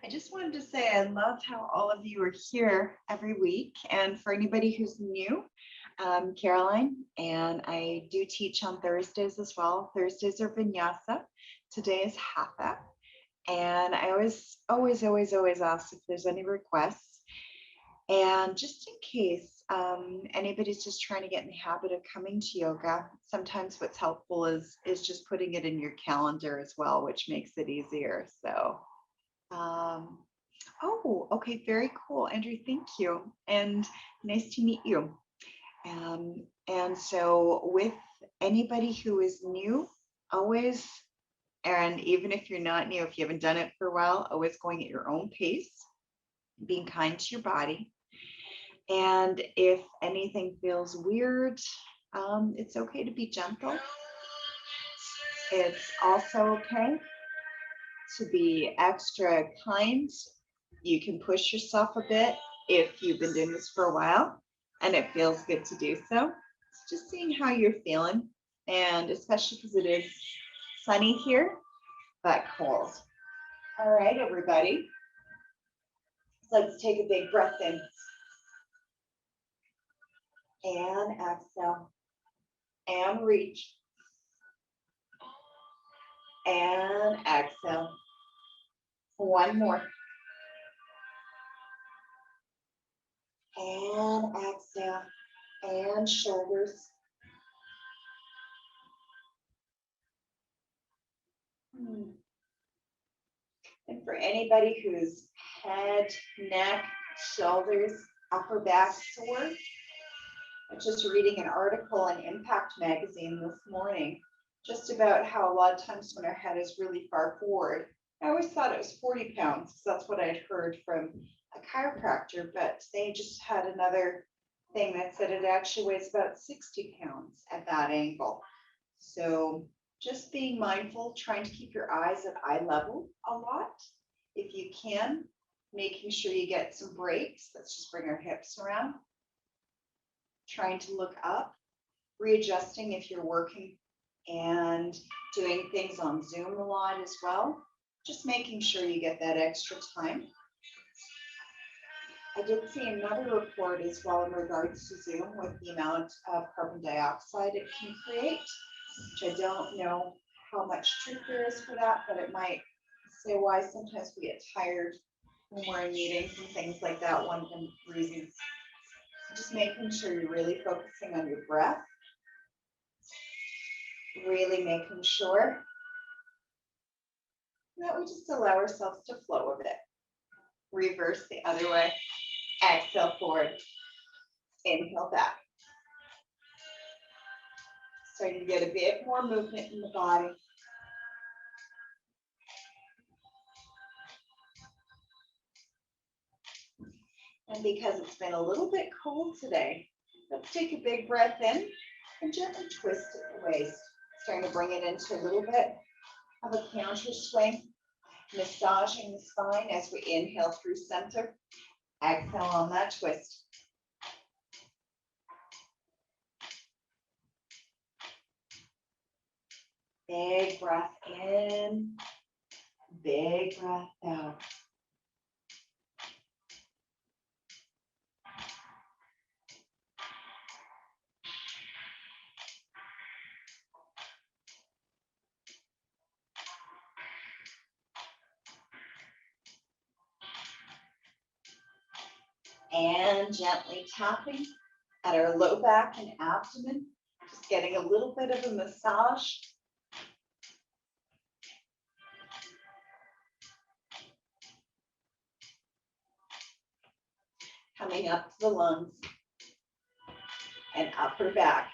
I just wanted to say I love how all of you are here every week. And for anybody who's new, Caroline, and I do teach on Thursdays as well. Thursdays are vinyasa. Today is Hatha. And I always ask if there's any requests. And just in case anybody's just trying to get in the habit of coming to yoga, sometimes what's helpful is just putting it in your calendar as well, which makes it easier. So oh, okay, very cool, Andrew, thank you. And nice to meet you. And so with anybody who is new, always, and even if you're not new, if you haven't done it for a while, always going at your own pace, being kind to your body. And if anything feels weird, it's okay to be gentle. It's also okay to be extra kind. You can push yourself a bit if you've been doing this for a while and it feels good to do so. It's just seeing how you're feeling, and especially because it is sunny here, but cold. All right, everybody. So let's take a big breath in and exhale and reach and exhale. One more. And exhale, and shoulders. And for anybody who's head, neck, shoulders, upper back sore, I'm just reading an article in Impact magazine this morning, just about how a lot of times when our head is really far forward, I always thought it was 40 pounds, because that's what I'd heard from a chiropractor, but they just had another thing that said it actually weighs about 60 pounds at that angle. So just being mindful, trying to keep your eyes at eye level a lot. If you can, making sure you get some breaks. Let's just bring our hips around. Trying to look up, readjusting if you're working and doing things on Zoom a lot as well. Just making sure you get that extra time. I did see another report as well in regards to Zoom with the amount of carbon dioxide it can create, which I don't know how much truth there is for that, but it might say why sometimes we get tired when we're in meetings and things like that, one of the reasons. Just making sure you're really focusing on your breath, really making sure that we just allow ourselves to flow a bit. Reverse the other way. Exhale forward. Inhale back. Starting to get a bit more movement in the body. And because it's been a little bit cold today, let's take a big breath in and gently twist at the waist. Starting to bring it into a little bit of a counter swing, massaging the spine as we inhale through center. Exhale on that twist. Big breath in, big breath out. And gently tapping at our low back and abdomen, just getting a little bit of a massage. Coming up to the lungs and upper back.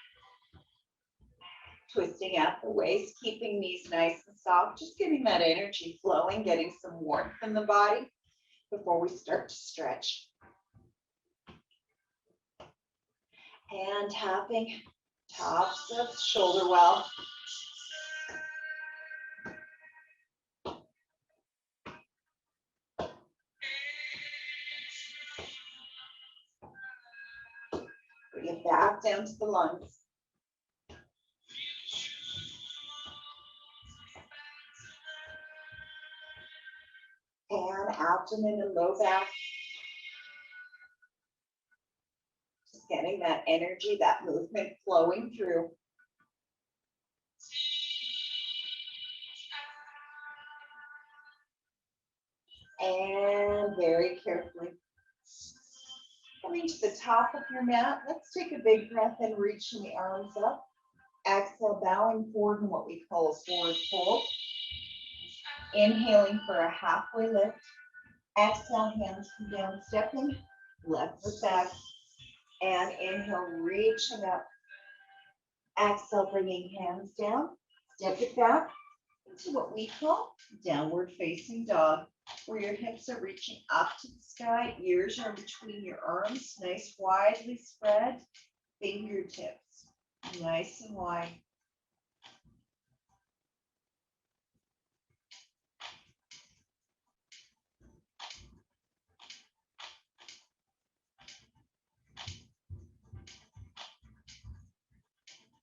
Twisting at the waist, keeping knees nice and soft, just getting that energy flowing, getting some warmth in the body before we start to stretch. And tapping tops of shoulder well. Bring it back down to the lungs. And abdomen and low back. Just getting that energy, that movement flowing through. And very carefully, coming to the top of your mat, let's take a big breath in, reaching the arms up. Exhale, bowing forward in what we call a forward fold. Inhaling for a halfway lift. Exhale, hands come down, stepping, left foot back. And inhale, reaching up. Exhale, bringing hands down, step it back into what we call downward facing dog, where your hips are reaching up to the sky, ears are between your arms, nice widely spread, fingertips, nice and wide.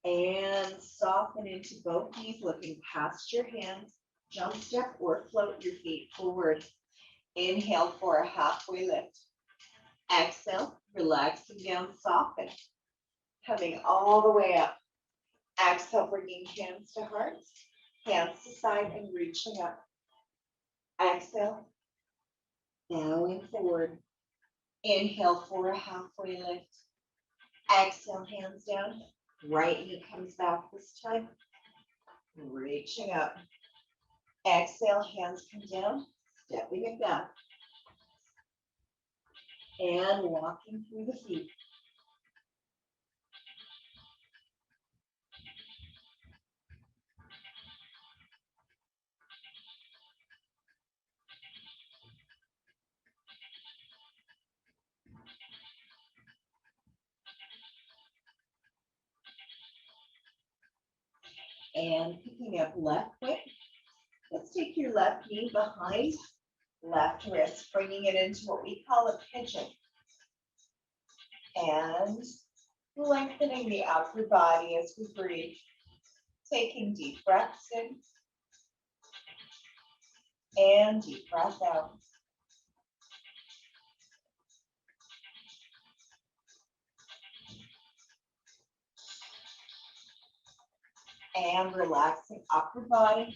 And soften into both knees, looking past your hands. Jump step or float your feet forward. Inhale for a halfway lift. Exhale, relaxing down, soften. Coming all the way up. Exhale, bringing hands to hearts, hands to side and reaching up. Exhale, bowing forward. Inhale for a halfway lift. Exhale, hands down. Right knee comes back this time. Reaching up. Exhale, hands come down, stepping it back. And walking through the feet. And picking up left foot. Let's take your left knee behind left wrist, bringing it into what we call a pigeon. And lengthening the upper body as we breathe. Taking deep breaths in. And deep breath out. And relaxing upper body.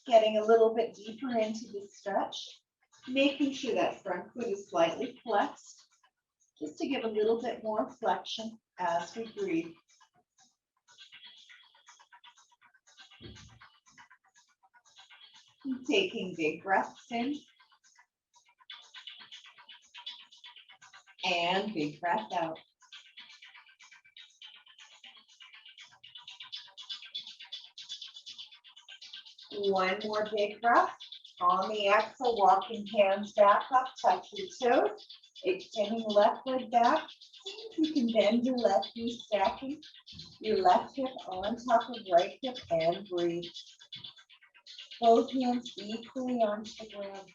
Getting a little bit deeper into the stretch. Making sure that front foot is slightly flexed. Just to give a little bit more flexion as we breathe. Taking big breaths in. And big breath out. One more big breath. On the exhale, walking hands back up, touch your toes. Extending left leg back. You can bend your left knee, stacking your left hip on top of right hip and breathe. Both hands equally onto the ground.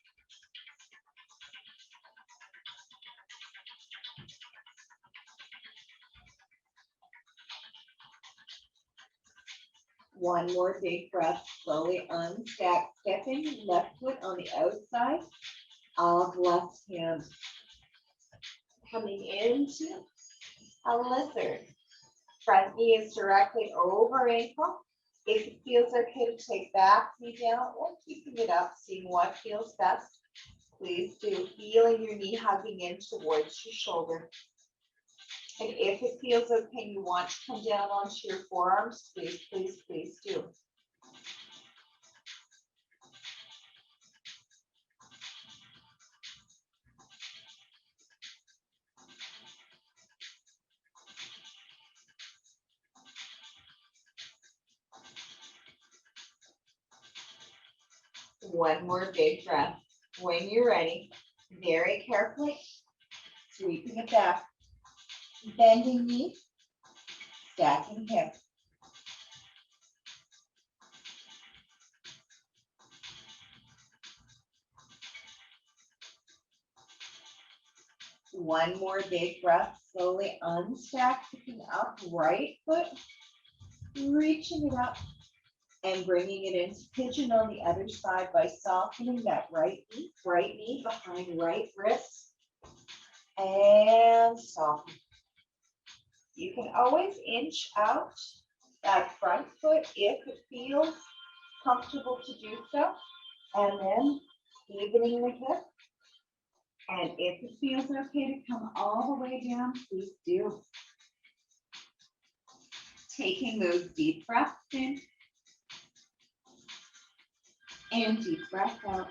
One more big breath, slowly unstack, stepping left foot on the outside of left hand. Coming into a lizard. Front knee is directly over ankle. If it feels okay to take back knee down or keeping it up, seeing what feels best, please do. Feeling your knee hugging in towards your shoulder. And if it feels okay, you want to come down onto your forearms, please, please, please do. One more big breath. When you're ready, very carefully, sweeping it back. Bending knee, stacking hip. One more big breath, slowly unstack, picking up right foot, reaching it up, And bringing it into pigeon on the other side by softening that right knee behind right wrist. And soften. You can always inch out that front foot if it feels comfortable to do so. And then evening the hip. And if it feels okay to come all the way down, please do. Taking those deep breaths in and deep breath out.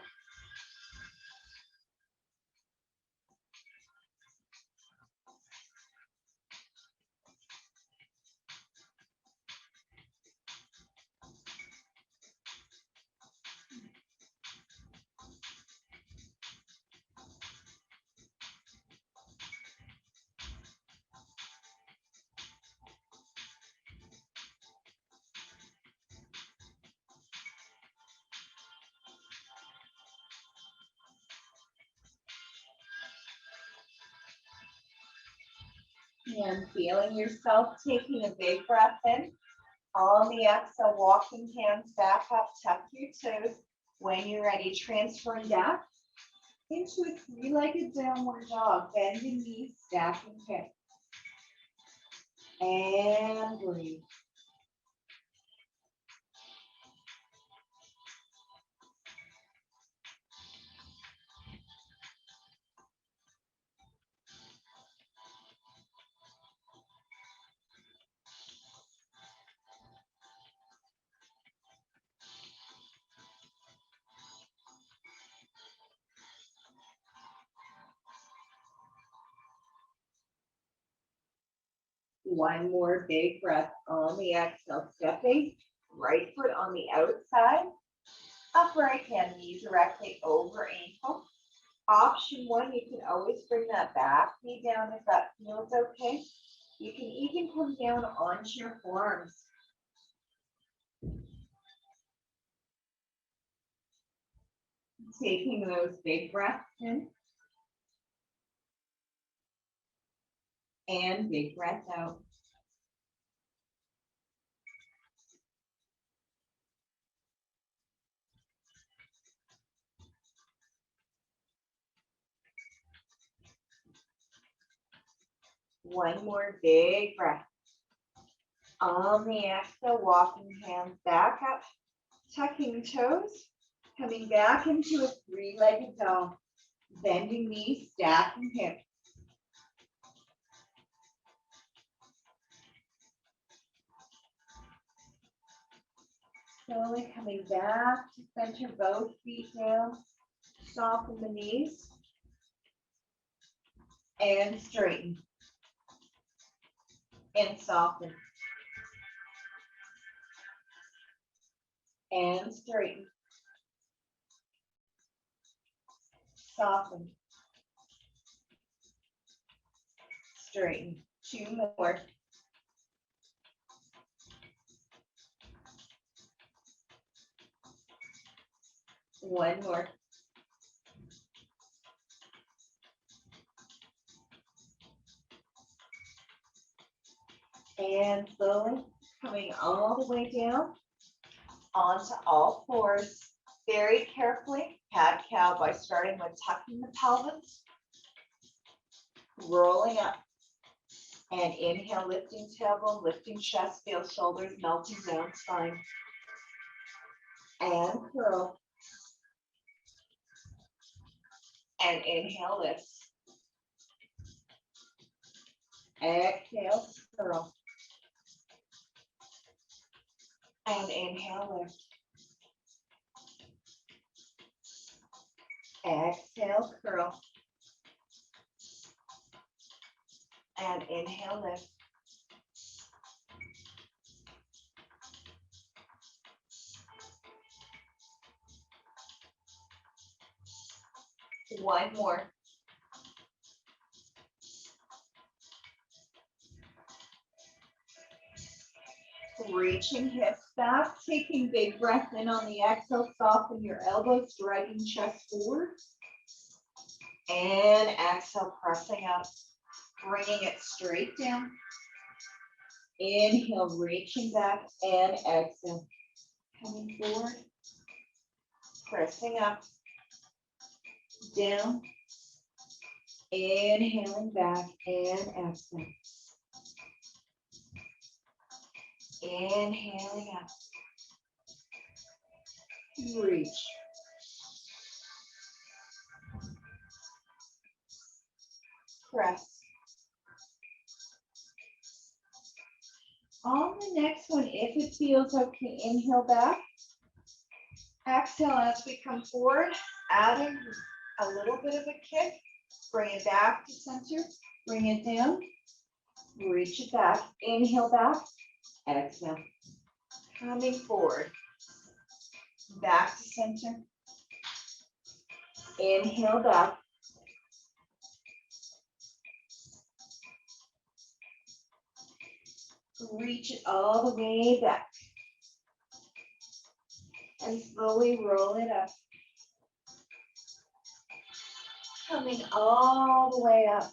And feeling yourself taking a big breath in. On the exhale, walking hands back up, tuck your toes. When you're ready, transferring back into a three-legged downward dog. Bending knees, stacking hips. And breathe. One more big breath on the exhale, stepping right foot on the outside, upright hand, knee directly over ankle. Option one, you can always bring that back knee down if that feels okay. You can even come down onto your forearms. Taking those big breaths in and big breath out. One more big breath. On the exhale, walking hands back up, tucking toes, coming back into a three-legged dog. Bending knees, stacking hips. Slowly coming back to center both feet down. Soften the knees. And straighten. And soften. And straighten. Soften. Straighten. Two more. One more. And slowly coming all the way down onto all fours. Very carefully, cat-cow by starting with tucking the pelvis, rolling up, and inhale, lifting tailbone, lifting chest, feel shoulders melting down spine, and curl, and inhale, lift, exhale, curl, and inhale, lift, exhale, curl, and inhale, lift. One more. Reaching hips back, taking big breath in on the exhale, soften your elbows, dragging chest forward. And exhale, pressing up, bringing it straight down. Inhale, reaching back, and exhale, forward, pressing up, down, inhaling back and exhale. Inhaling up. Reach. Press. On the next one, if it feels okay, inhale back. Exhale as we come forward, adding a little bit of a kick. Bring it back to center. Bring it down. Reach it back. Inhale back. Exhale. Coming forward. Back to center. Inhale back. Reach it all the way back. And slowly roll it up. Coming all the way up.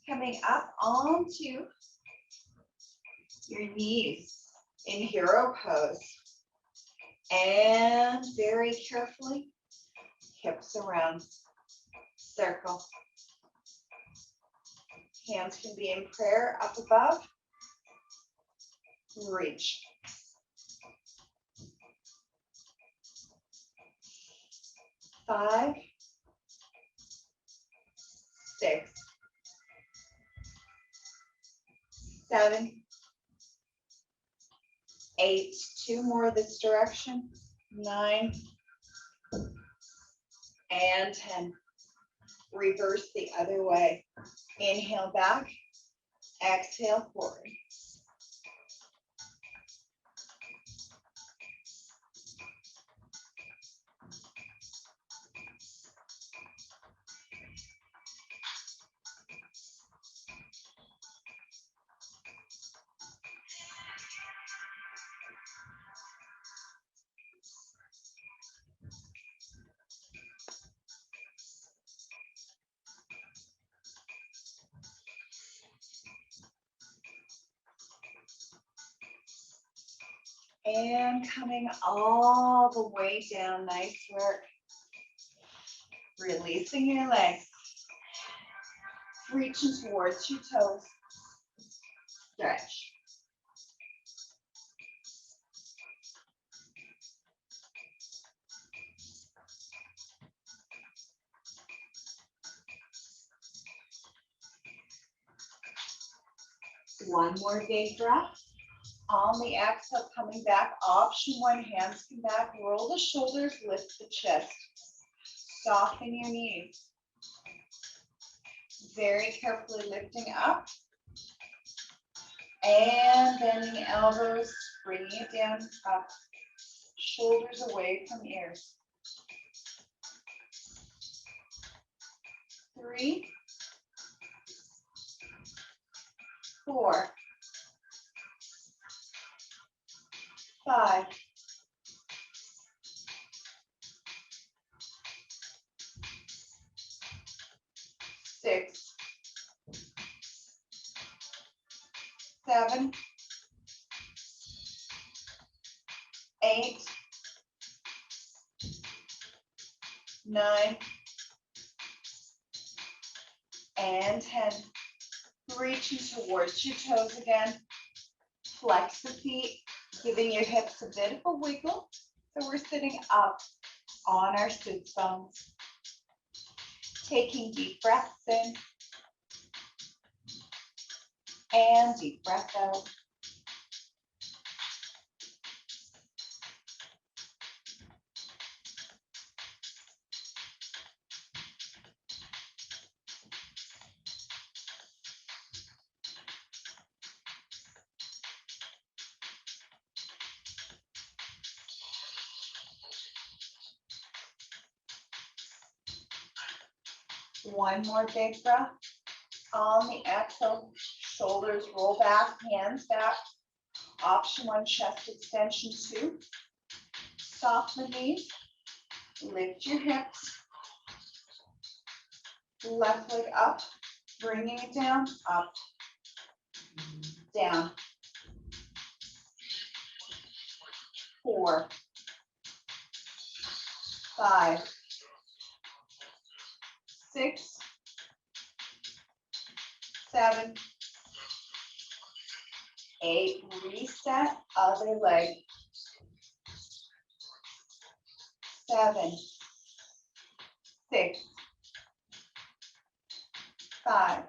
Coming up onto your knees in hero pose. And very carefully, hips around, circle. Hands can be in prayer up above. Reach. Five, 6, 7, 8, 2 more this direction, 9, and 10. Reverse the other way. Inhale back, exhale forward. And coming all the way down, nice work. Releasing your legs. Reaching towards your toes. Stretch. One more big breath. On the exhale, coming back, option one, hands come back, roll the shoulders, lift the chest. Soften your knees. Very carefully lifting up. And bending elbows, bringing it down, up. Shoulders away from ears. 3, 4, 5, 6, 7, 8, 9, and 10. Reaching towards your toes again. Flex the feet, giving your hips a bit of a wiggle. So we're sitting up on our sit bones. Taking deep breaths in and deep breath out. One more big breath. On the exhale, shoulders roll back, hands back. Option one, chest extension 2. Soften the knees. Lift your hips. Left leg up, bringing it down, up, down. 4, 5, 6, 7, 8. Reset other leg. 7, 6, 5,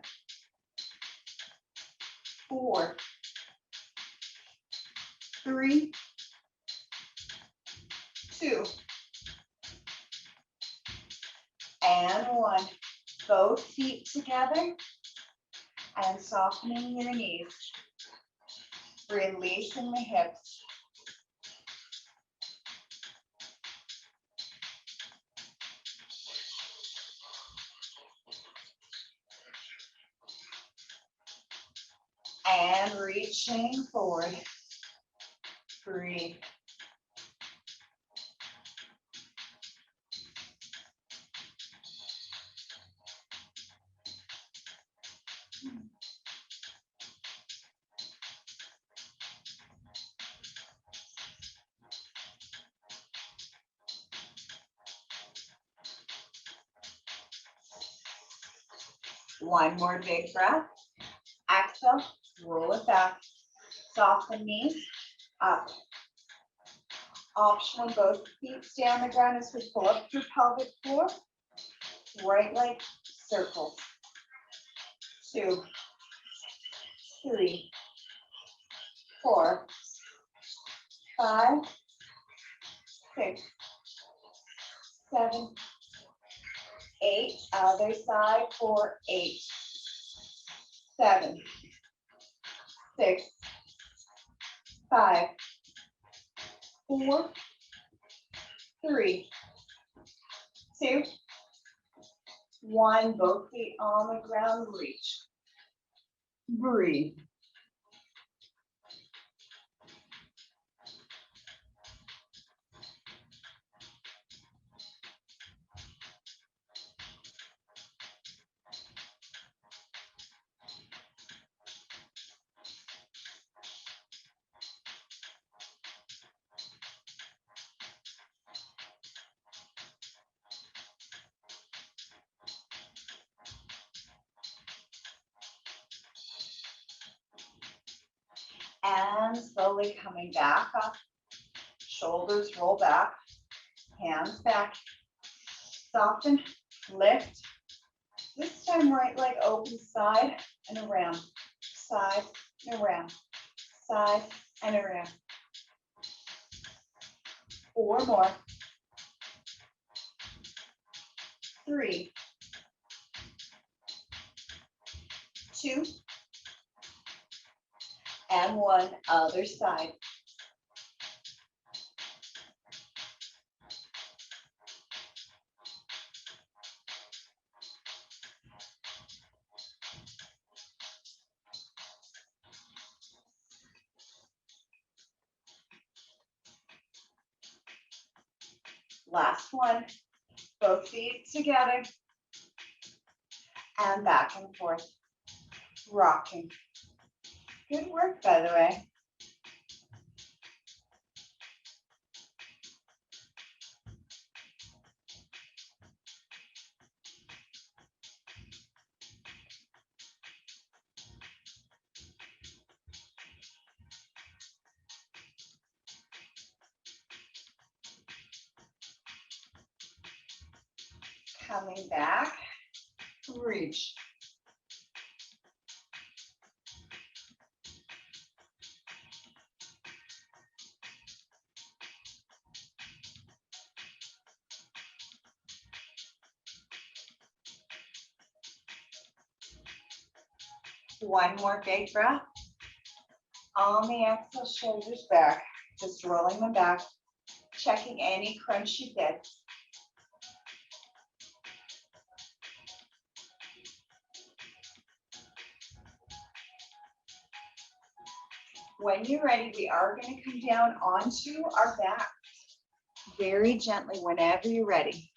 4, 3, 2, and 1. Both feet together and softening your knees. Releasing the hips. And reaching forward. Breathe. One more big breath. Exhale, roll it back. Soften knees, up. Optional, both feet stay on the ground as we pull up through pelvic floor. Right leg circles. 2, 3, 4, 5, 6, 7, 8. Other side for 8, 7, 6, 5, 4, 3, 2, 1. Both feet on the ground. Reach. Breathe. And slowly coming back up. Shoulders roll back. Hands back. Soften. Lift. This time right leg open, side and around. Side and around. Side and around. 4 more. 3, 2, and 1. Other side. Last one. Both feet together. And back and forth. Rocking. Good work, by the way. Coming back. Reach. One more big breath. On the exhale, shoulders back. Just rolling them back. Checking any crunchy bits. When you're ready, we are going to come down onto our back. Very gently whenever you're ready.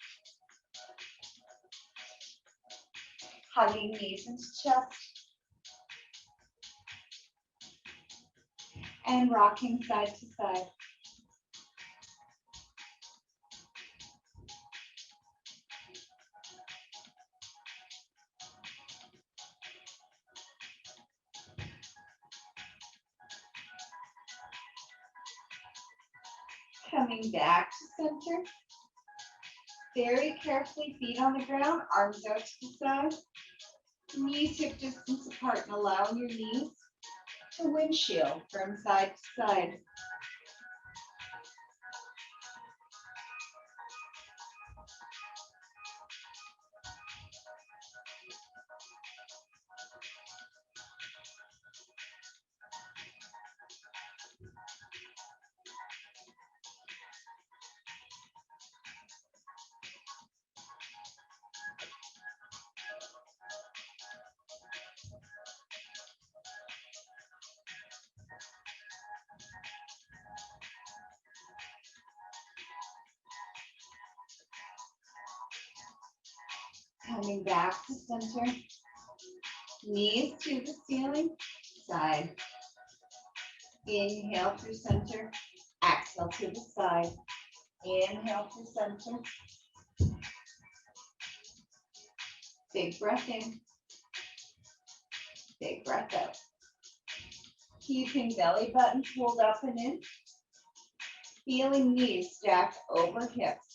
Hugging knees into chest. And rocking side to side. Coming back to center. Very carefully, feet on the ground, arms out to the side. Knees hip distance apart and allowing your knees to windshield from side to side. Coming back to center. Knees to the ceiling, side. Inhale through center. Exhale to the side. Inhale through center. Big breath in. Big breath out. Keeping belly button pulled up and in. Feeling knees stacked over hips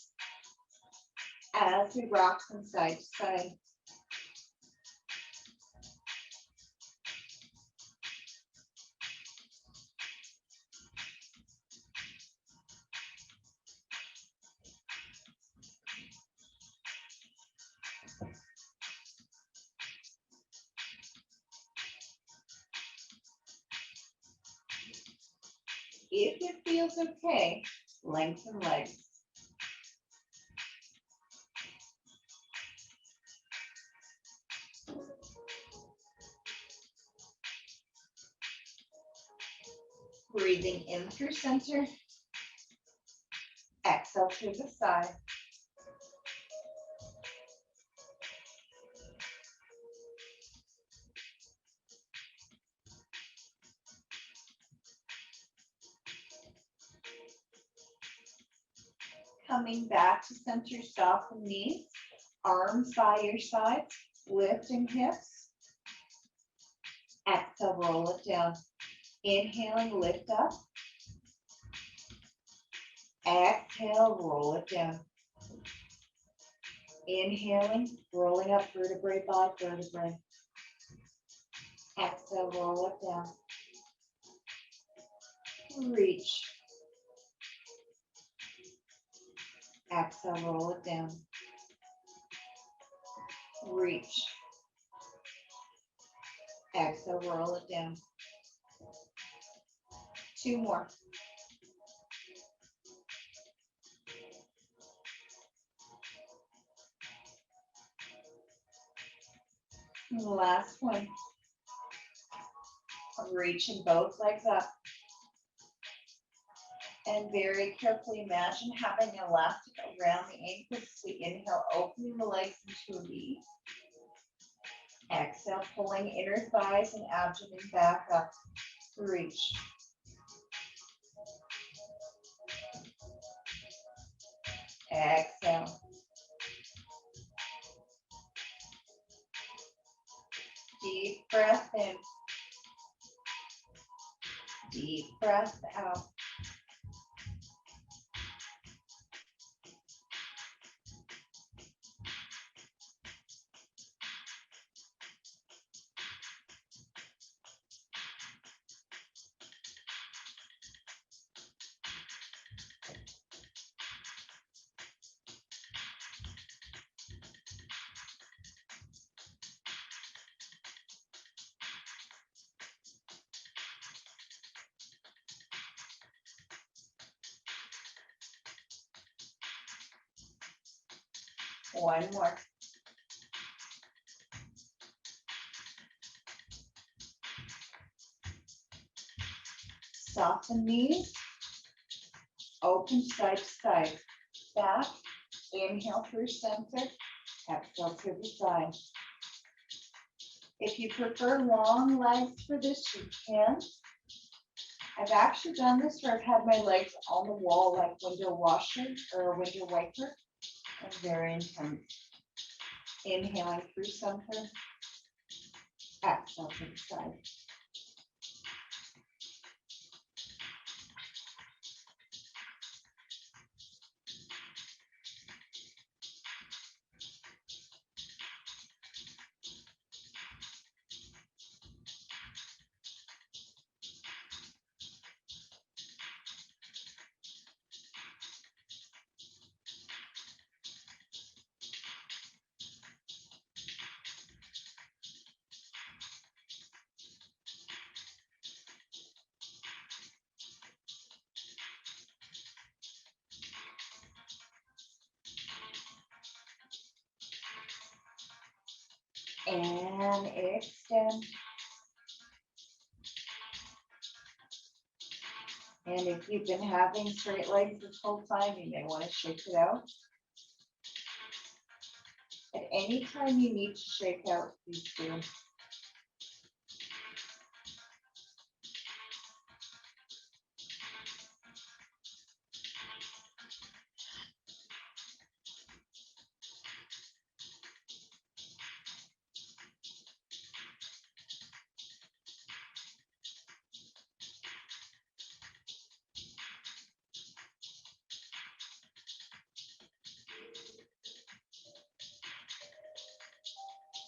as we rock from side to side. If it feels okay, lengthen legs. Breathing in through center. Exhale to the side. Coming back to center, soften knees, arms by your sides, lifting hips. Exhale, roll it down. Inhaling, lift up. Exhale, roll it down. Inhaling, rolling up vertebrae by vertebrae. Exhale, roll it down. Reach. Exhale, roll it down. Reach. Exhale, roll it down. 2 more. And the last one. Reaching both legs up. And very carefully imagine having an elastic around the ankles. We inhale, opening the legs into a V. Exhale, pulling inner thighs and abdomen back up. Reach. Exhale. Deep breath in. Deep breath out. One more. Soften knees. Open side to side. Back. Inhale through center. Exhale to the side. If you prefer long legs for this, you can. I've actually done this where I've had my legs on the wall like window washer or a window wiper. And very intense. Inhaling through center. Exhale to the side. extend. And if you've been having straight legs this whole time, you may want to shake it out. At any time you need to shake out, please do.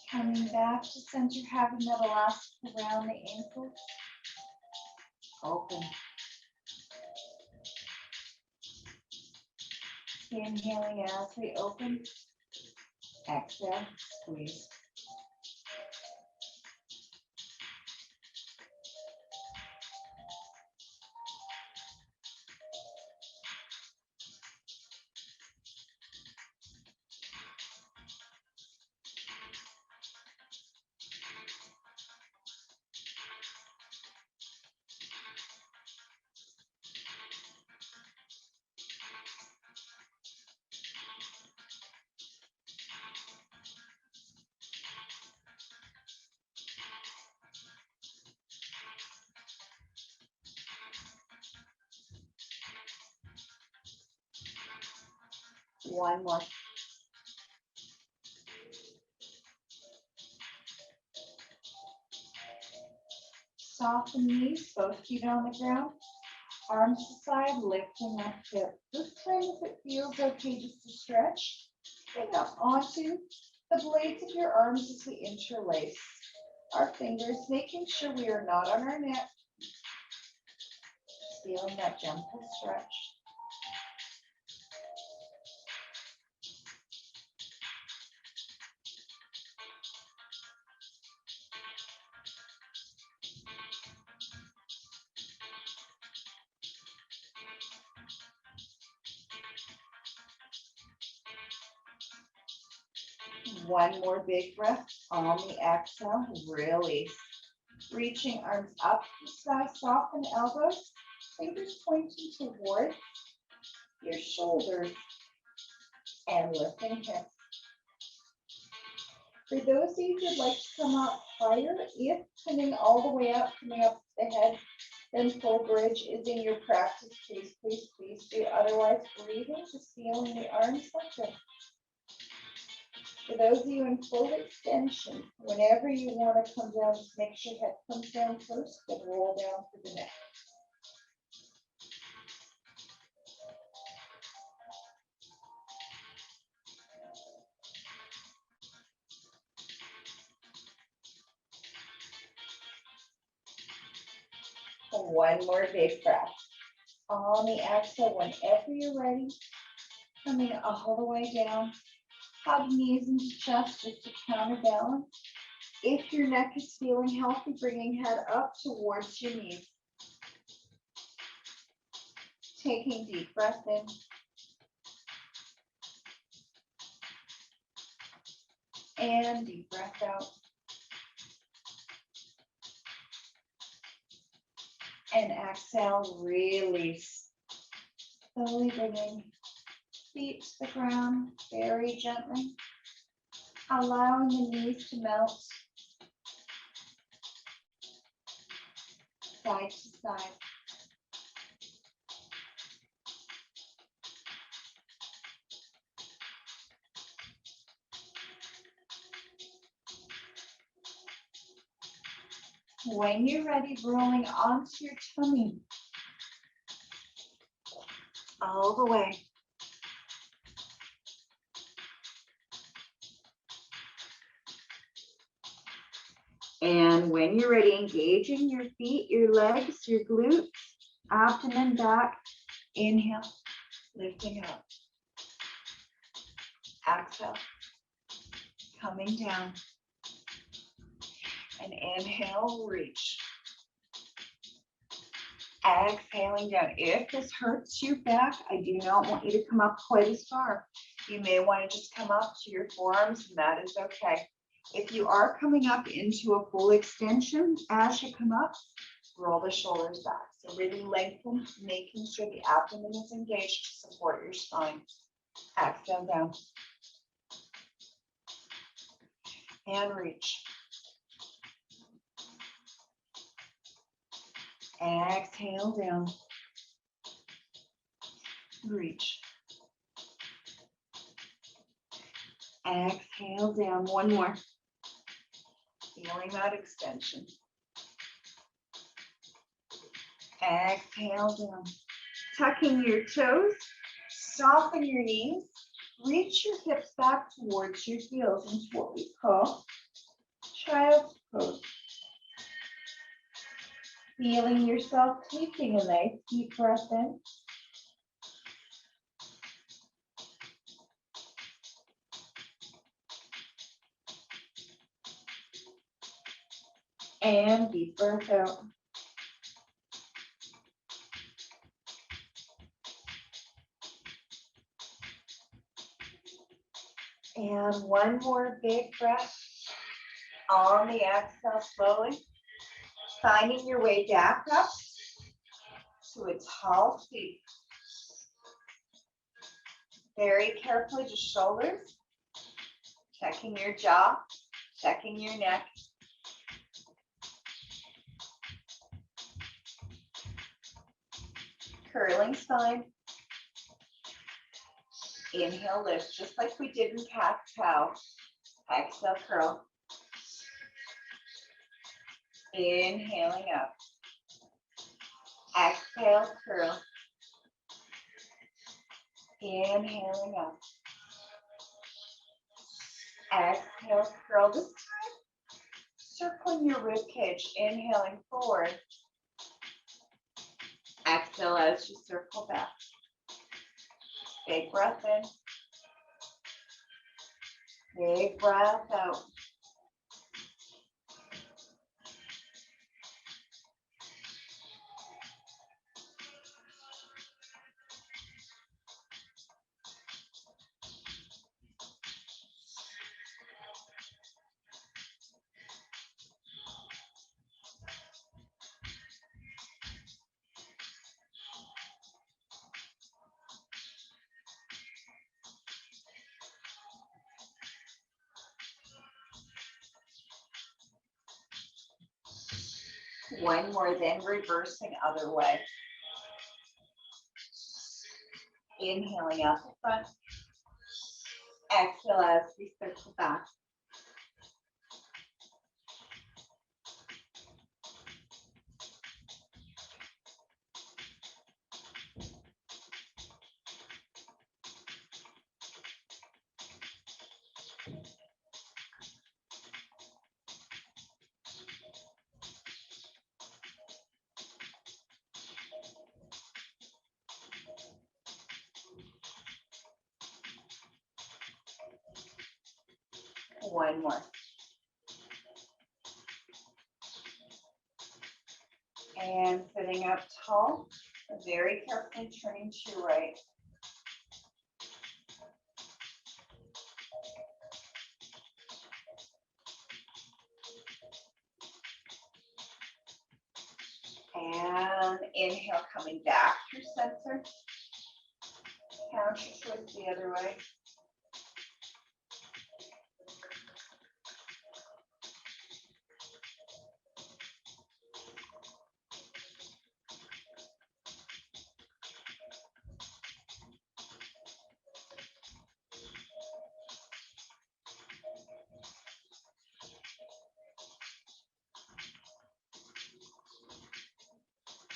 Coming back to center, having that elastic around the ankles. Open. Inhaling as we open. Exhale, squeeze. One more. Soften knees, both feet on the ground. Arms to side, lifting up hip. This time, if it feels okay just to stretch, bring up onto the blades of your arms as we interlace our fingers, making sure we are not on our neck. Just feeling that gentle stretch. One more big breath on the exhale, release. Reaching arms up to the sky, soften elbows, fingers pointing toward your shoulders and lifting hips. For those of you who'd like to come up higher, if coming all the way up, coming up to the head, then full bridge is in your practice, please do. Otherwise, breathing, just feeling the arms like this. For those of you in full extension, whenever you want to come down, just make sure head comes down first, then roll down to the neck. One more big breath. On the exhale, whenever you're ready, coming all the way down. Hug knees into chest just to counterbalance. If your neck is feeling healthy, bringing head up towards your knees. Taking deep breath in. And deep breath out. And exhale, release. Slowly bringing feet to the ground very gently. Allowing the knees to melt. Side to side. When you're ready, rolling onto your tummy. All the way. And when you're ready, engaging your feet, your legs, your glutes, abdomen back. Inhale, lifting up. Exhale, coming down. And inhale, reach. Exhaling down. If this hurts your back, I do not want you to come up quite as far. You may want to just come up to your forearms, and that is okay. If you are coming up into a full extension, as you come up, roll the shoulders back. So really lengthen, making sure the abdomen is engaged to support your spine. Exhale down. And reach. Exhale down. Reach. Exhale down. One more. Feeling that extension. Exhale down. Tucking your toes. Soften your knees. Reach your hips back towards your heels into what we call child's pose. Feeling yourself taking a nice deep breath in. And deep breath out. And one more big breath on the exhale slowly. Finding your way back up to a tall seat. Very carefully, just shoulders. Checking your jaw, checking your neck. Curling spine. Inhale, lift, just like we did in cat-cow. Exhale, curl. Inhaling up. Exhale, curl. Inhaling up. Exhale, curl. This time, circling your ribcage. Inhaling forward. Exhale as you circle back. Big breath in. Big breath out. One more, then reversing other way. Inhaling out the front. Exhale as we circle back. One more. And sitting up tall, very carefully turning to your right. And inhale, coming back through center. Counter twist the other way.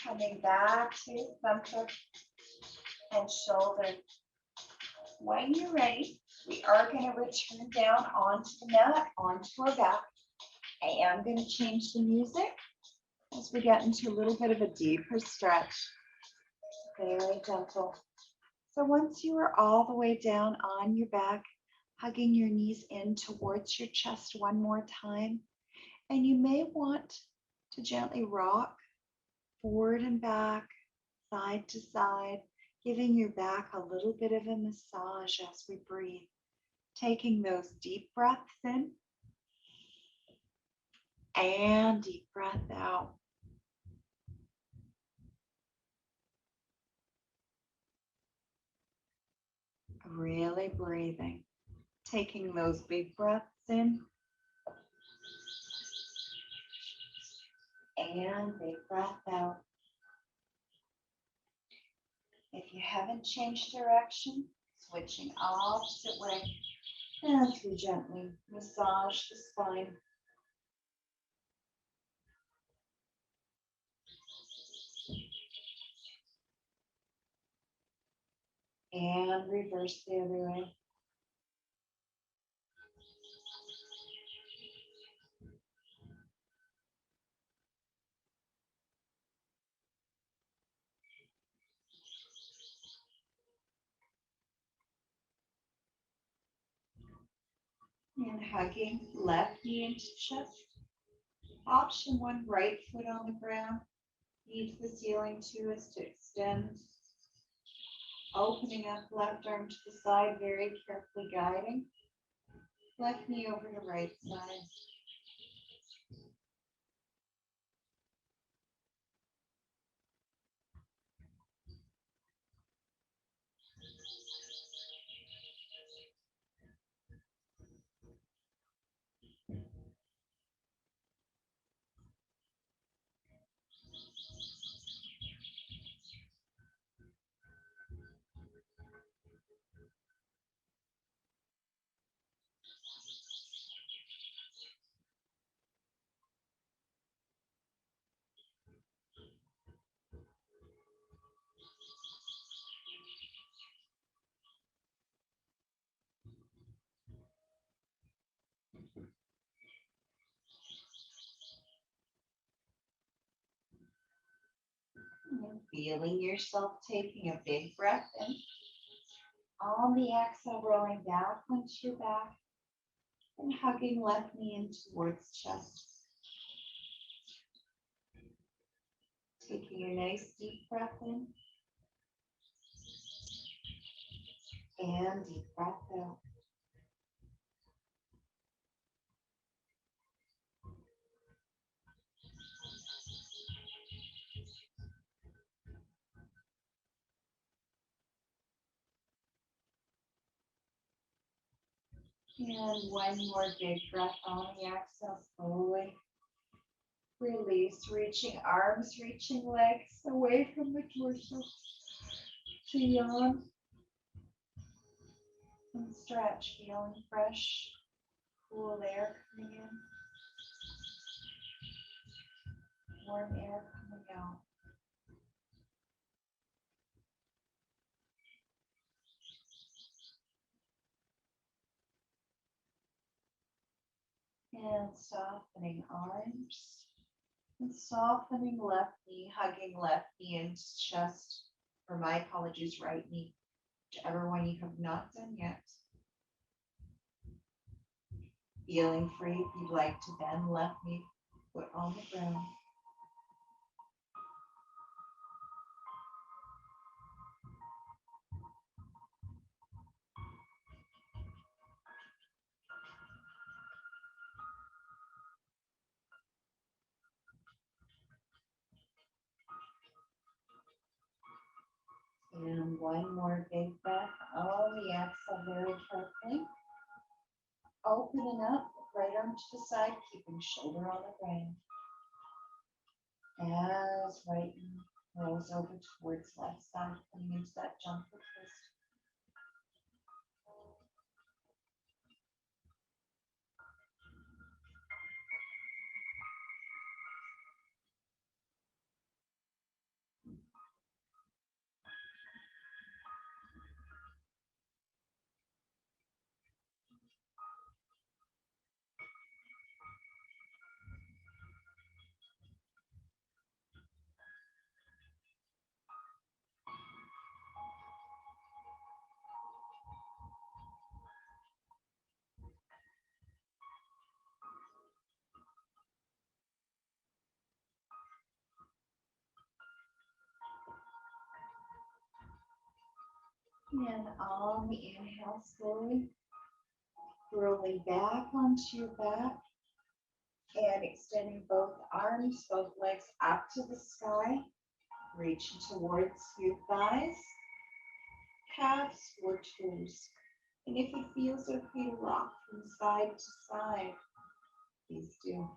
Coming back to center and shoulder. When you're ready, we are going to return down onto the mat, onto our back. I am going to change the music as we get into a little bit of a deeper stretch. Very gentle. So once you are all the way down on your back, hugging your knees in towards your chest one more time, and you may want to gently rock forward and back, side to side, giving your back a little bit of a massage as we breathe. Taking those deep breaths in And deep breath out. Really breathing. Taking those big breaths in. And big breath out. If you haven't changed direction, switching opposite way as we gently massage the spine. And reverse the other way. And hugging left knee into chest. Option one, right foot on the ground. Knee to the ceiling. Two is to extend. Opening up left arm to the side, very carefully guiding. Left knee over to right side. And feeling yourself taking a big breath in. On the exhale, rolling back onto your back and hugging left knee in towards chest. Taking a nice deep breath in and deep breath out. And one more big breath on the exhale, slowly release, reaching arms, reaching legs away from the torso to yawn and stretch, feeling fresh, cool air coming in, warm air coming out. And softening arms and softening left knee, hugging left knee into chest, or my apologies, right knee, whichever one you have not done yet. Feeling free if you'd like to bend left knee, foot on the ground. And one more big breath on the exhale, very carefully. Opening up, right arm to the side, keeping shoulder on the ground. As right knee rolls over towards left side, coming into that jump or twist. And on the inhale, slowly rolling back onto your back, And extending both arms, both legs up to the sky, reaching towards your thighs, calves, or toes. And if it feels okay to rock from side to side, please do.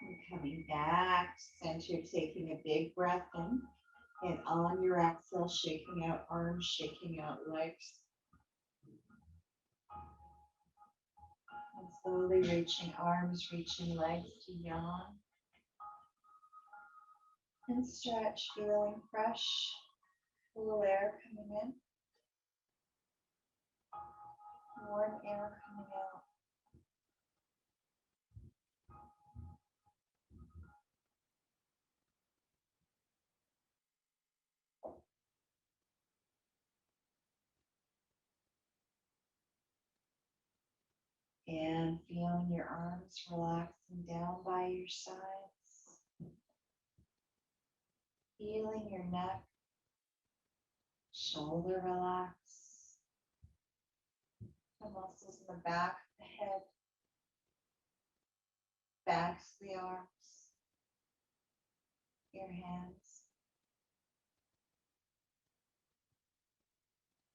And coming back to center, taking a big breath in. And on your exhale, shaking out arms, shaking out legs. And slowly reaching arms, reaching legs to yawn. And stretch, feeling fresh, cool air coming in. Warm air coming out. And feeling your arms relaxing down by your sides. Feeling your neck, shoulder relax. The muscles in the back of the head, backs of the arms, your hands,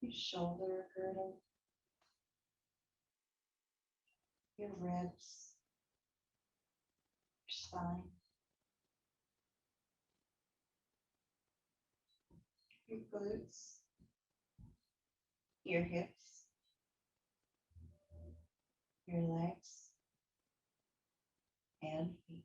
your shoulder girdle, your ribs, your spine, your glutes, your hips, your legs, and feet.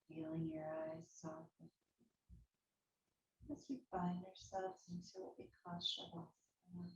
Feeling your eyes soften as we find ourselves into what we call Shavasana.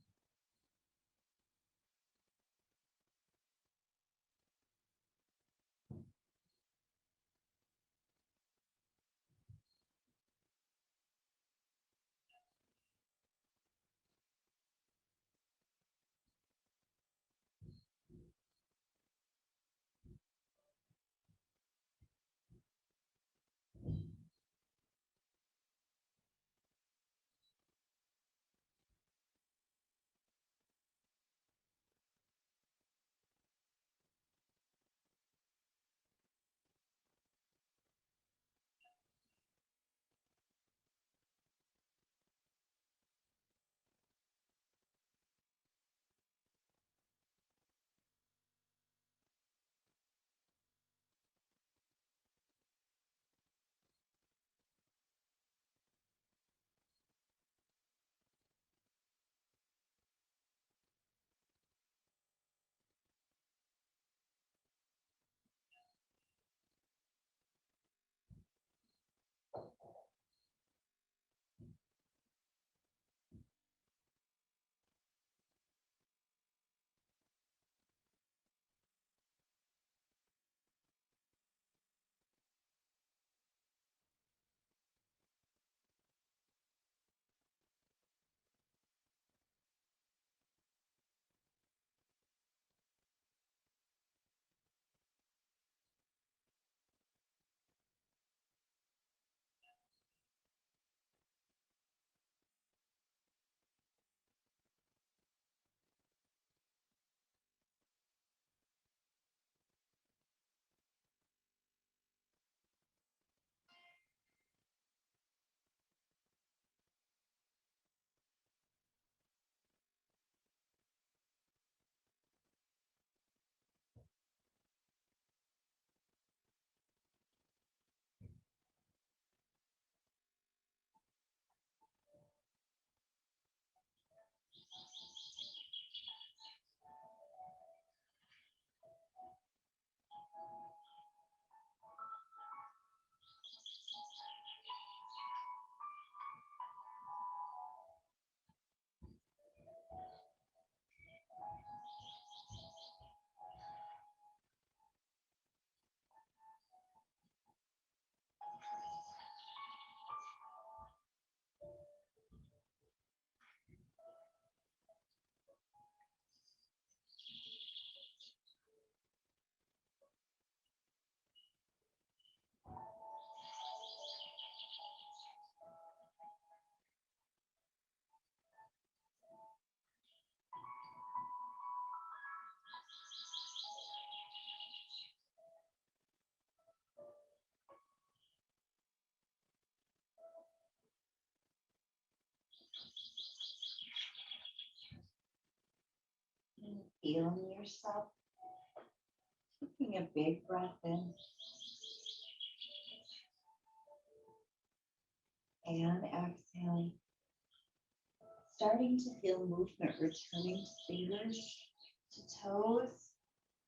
feeling yourself. Taking a big breath in and exhaling. Starting to feel movement returning to fingers, to toes,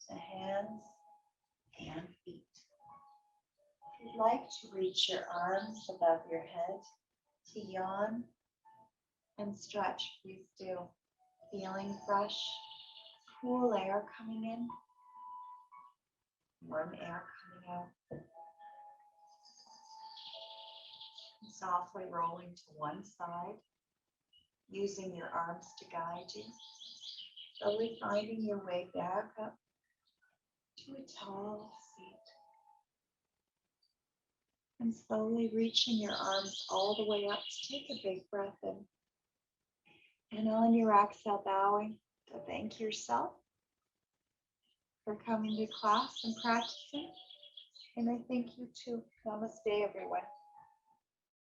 to hands and feet. If you'd like to reach your arms above your head, to yawn and stretch, please do. Feeling fresh, cool air coming in, warm air coming out. And softly rolling to one side, using your arms to guide you. Slowly finding your way back up to a tall seat. And slowly reaching your arms all the way up to take a big breath in. And on your exhale, bowing to thank yourself for coming to class and practicing. And I thank you too. Namaste, everyone.